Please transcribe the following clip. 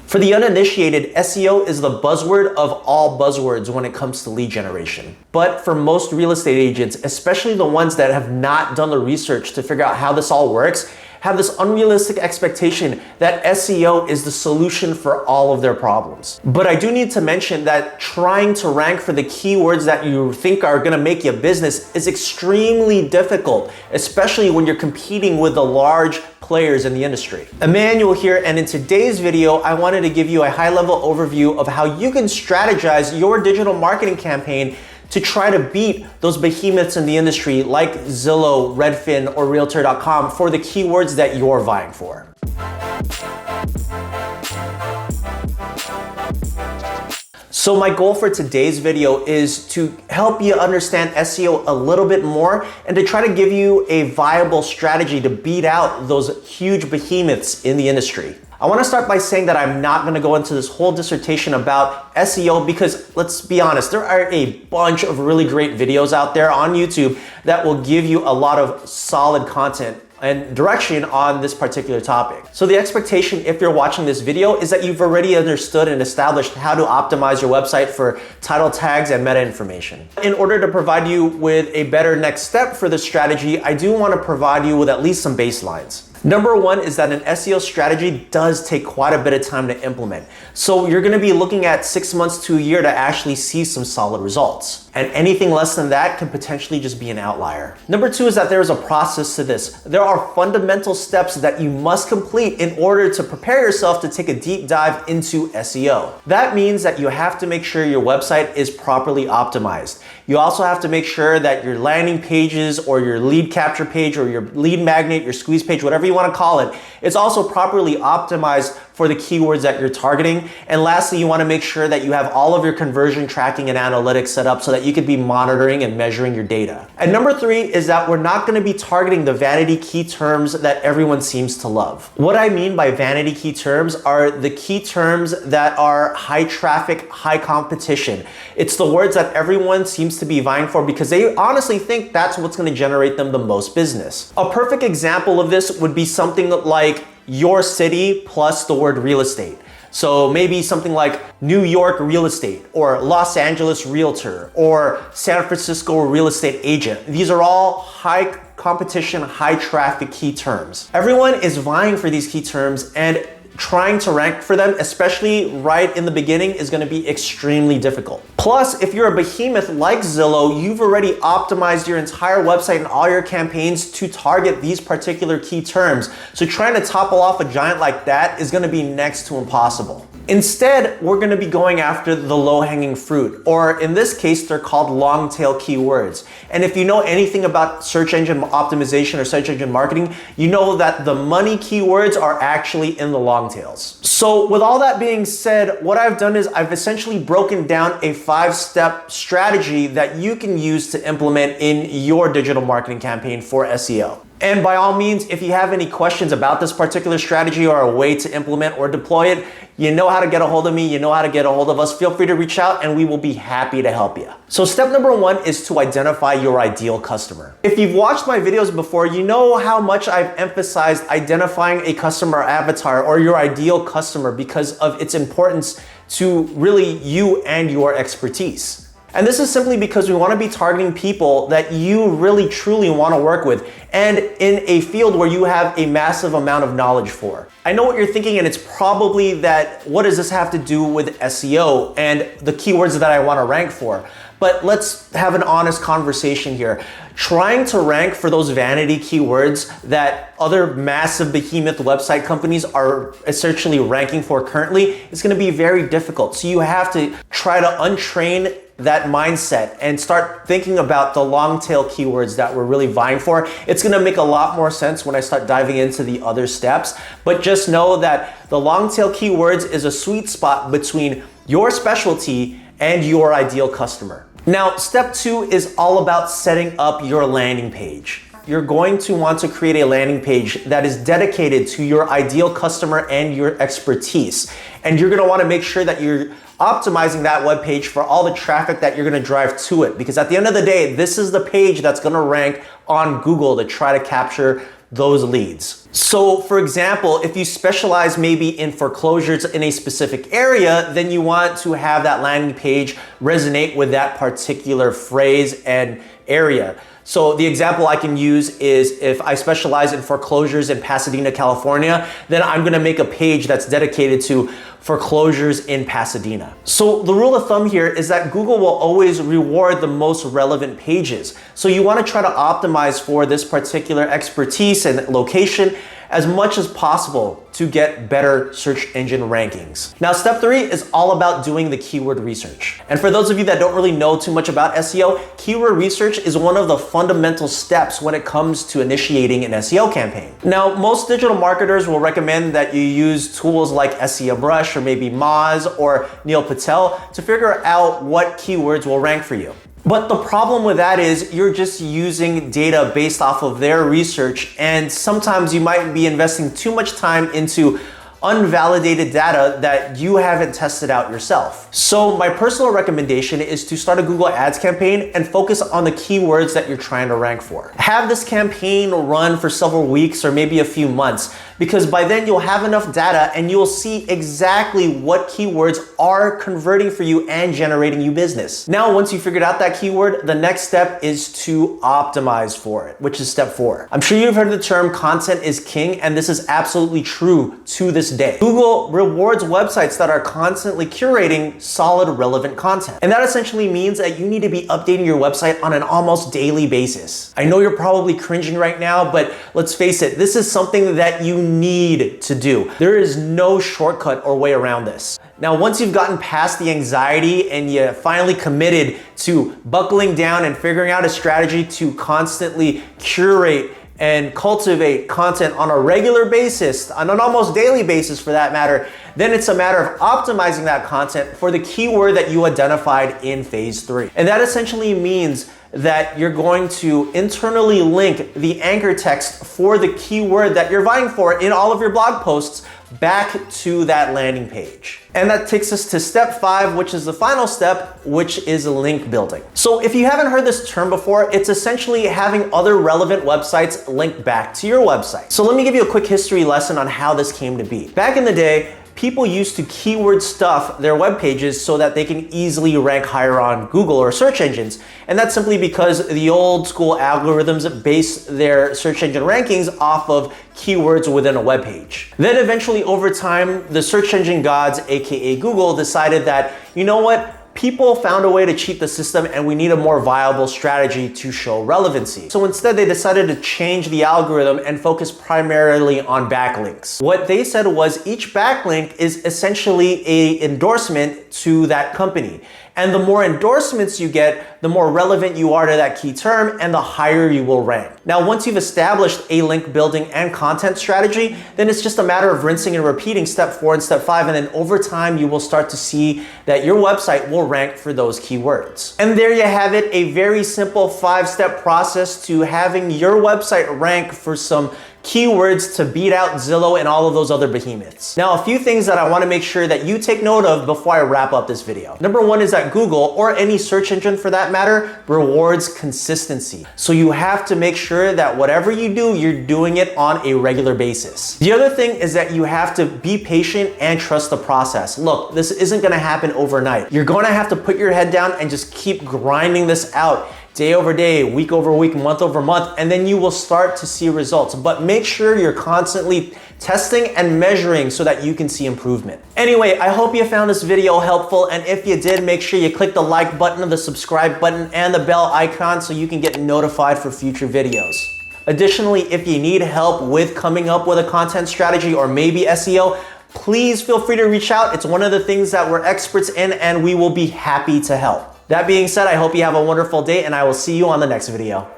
For the uninitiated, SEO is the buzzword of all buzzwords when it comes to lead generation. But for most real estate agents, especially the ones that have not done the research to figure out how this all works, have this unrealistic expectation that SEO is the solution for all of their problems. But I do need to mention that trying to rank for the keywords that you think are gonna make you a business is extremely difficult, especially when you're competing with the large players in the industry. Emmanuel here, and in today's video, I wanted to give you a high-level overview of how you can strategize your digital marketing campaign to try to beat those behemoths in the industry like Zillow, Redfin, or Realtor.com for the keywords that you're vying for. So my goal for today's video is to help you understand SEO a little bit more and to try to give you a viable strategy to beat out those huge behemoths in the industry. I want to start by saying that I'm not going to go into this whole dissertation about SEO because, let's be honest, there are a bunch of really great videos out there on YouTube that will give you a lot of solid content and direction on this particular topic. So the expectation, if you're watching this video, is that you've already understood and established how to optimize your website for title tags and meta information. In order to provide you with a better next step for this strategy, I do want to provide you with at least some baselines. Number one is that an SEO strategy does take quite a bit of time to implement. So you're gonna be looking at 6 months to a year to actually see some solid results. And anything less than that can potentially just be an outlier. Number two is that there is a process to this. There are fundamental steps that you must complete in order to prepare yourself to take a deep dive into SEO. That means that you have to make sure your website is properly optimized. You also have to make sure that your landing pages or your lead capture page or your lead magnet, your squeeze page, whatever you want to call it, it's also properly optimized for the keywords that you're targeting. And lastly, you want to make sure that you have all of your conversion tracking and analytics set up so that you could be monitoring and measuring your data. And number three is that we're not going to be targeting the vanity key terms that everyone seems to love. What I mean by vanity key terms are the key terms that are high traffic, high competition. It's the words that everyone seems to be vying for because they honestly think that's what's going to generate them the most business. A perfect example of this would be something like your city plus the word real estate. So maybe something like New York real estate or Los Angeles realtor or San Francisco real estate agent. These are all high competition, high traffic key terms. Everyone is vying for these key terms, and trying to rank for them, especially right in the beginning, is going to be extremely difficult. Plus, if you're a behemoth like Zillow, you've already optimized your entire website and all your campaigns to target these particular key terms. So trying to topple off a giant like that is going to be next to impossible. Instead, we're going to be going after the low-hanging fruit, or in this case, they're called long-tail keywords. And if you know anything about search engine optimization or search engine marketing, you know that the money keywords are actually in the long tails. So with all that being said, what I've done is I've essentially broken down a 5-step strategy that you can use to implement in your digital marketing campaign for SEO. And by all means, if you have any questions about this particular strategy or a way to implement or deploy it, you know how to get a hold of me, you know how to get a hold of us. Feel free to reach out and we will be happy to help you. So step number one is to identify your ideal customer. If you've watched my videos before, you know how much I've emphasized identifying a customer avatar or your ideal customer because of its importance to really you and your expertise. And this is simply because we want to be targeting people that you really truly want to work with and in a field where you have a massive amount of knowledge for. I know what you're thinking, and it's probably that, what does this have to do with SEO and the keywords that I want to rank for? But let's have an honest conversation here. Trying to rank for those vanity keywords that other massive behemoth website companies are essentially ranking for currently is going to be very difficult. So you have to try to untrain that mindset and start thinking about the long tail keywords that we're really vying for. It's gonna make a lot more sense when I start diving into the other steps, but just know that the long tail keywords is a sweet spot between your specialty and your ideal customer. Now, step two is all about setting up your landing page. You're going to want to create a landing page that is dedicated to your ideal customer and your expertise. And you're gonna wanna make sure that you're optimizing that web page for all the traffic that you're gonna drive to it. Because at the end of the day, this is the page that's gonna rank on Google to try to capture those leads. So for example, if you specialize maybe in foreclosures in a specific area, then you want to have that landing page resonate with that particular phrase and area. So the example I can use is if I specialize in foreclosures in Pasadena, California, then I'm gonna make a page that's dedicated to foreclosures in Pasadena. So the rule of thumb here is that Google will always reward the most relevant pages. So you wanna try to optimize for this particular expertise and location as much as possible to get better search engine rankings. Now, step 3 is all about doing the keyword research. And for those of you that don't really know too much about SEO, keyword research is one of the fundamental steps when it comes to initiating an SEO campaign. Now, most digital marketers will recommend that you use tools like SEMrush or maybe Moz or Neil Patel to figure out what keywords will rank for you. But the problem with that is you're just using data based off of their research, and sometimes you might be investing too much time into unvalidated data that you haven't tested out yourself. So my personal recommendation is to start a Google Ads campaign and focus on the keywords that you're trying to rank for. Have this campaign run for several weeks or maybe a few months, because by then you'll have enough data and you'll see exactly what keywords are converting for you and generating you business. Now, once you figured out that keyword, the next step is to optimize for it, which is step 4. I'm sure you've heard the term content is king, and this is absolutely true to this day. Google rewards websites that are constantly curating solid, relevant content. And that essentially means that you need to be updating your website on an almost daily basis. I know you're probably cringing right now, but let's face it, this is something that you need to do. There is no shortcut or way around this. Now, once you've gotten past the anxiety and you finally committed to buckling down and figuring out a strategy to constantly curate and cultivate content on a regular basis, on an almost daily basis for that matter, then it's a matter of optimizing that content for the keyword that you identified in phase 3. And that essentially means that you're going to internally link the anchor text for the keyword that you're vying for in all of your blog posts back to that landing page. And that takes us to step 5, which is the final step, which is link building. So if you haven't heard this term before, it's essentially having other relevant websites linked back to your website. So let me give you a quick history lesson on how this came to be. Back in the day, people used to keyword stuff their web pages so that they can easily rank higher on Google or search engines. And that's simply because the old school algorithms base their search engine rankings off of keywords within a web page. Then eventually over time, the search engine gods, aka Google, decided that, you know what? People found a way to cheat the system and we need a more viable strategy to show relevancy. So instead they decided to change the algorithm and focus primarily on backlinks. What they said was each backlink is essentially an endorsement to that company. And the more endorsements you get, the more relevant you are to that key term and the higher you will rank. Now, once you've established a link building and content strategy, then it's just a matter of rinsing and repeating step 4 and step 5. And then over time, you will start to see that your website will rank for those keywords. And there you have it, a very simple 5-step process to having your website rank for some keywords to beat out Zillow and all of those other behemoths. Now, a few things that I want to make sure that you take note of before I wrap up this video. Number 1 is that Google, or any search engine for that matter, rewards consistency. So you have to make sure that whatever you do, you're doing it on a regular basis. The other thing is that you have to be patient and trust the process. Look, this isn't going to happen overnight. You're going to have to put your head down and just keep grinding this out day over day, week over week, month over month, and then you will start to see results. But make sure you're constantly testing and measuring so that you can see improvement. Anyway, I hope you found this video helpful, and if you did, make sure you click the like button, the subscribe button, and the bell icon so you can get notified for future videos. Additionally, if you need help with coming up with a content strategy or maybe SEO, please feel free to reach out. It's one of the things that we're experts in, and we will be happy to help. That being said, I hope you have a wonderful day, and I will see you on the next video.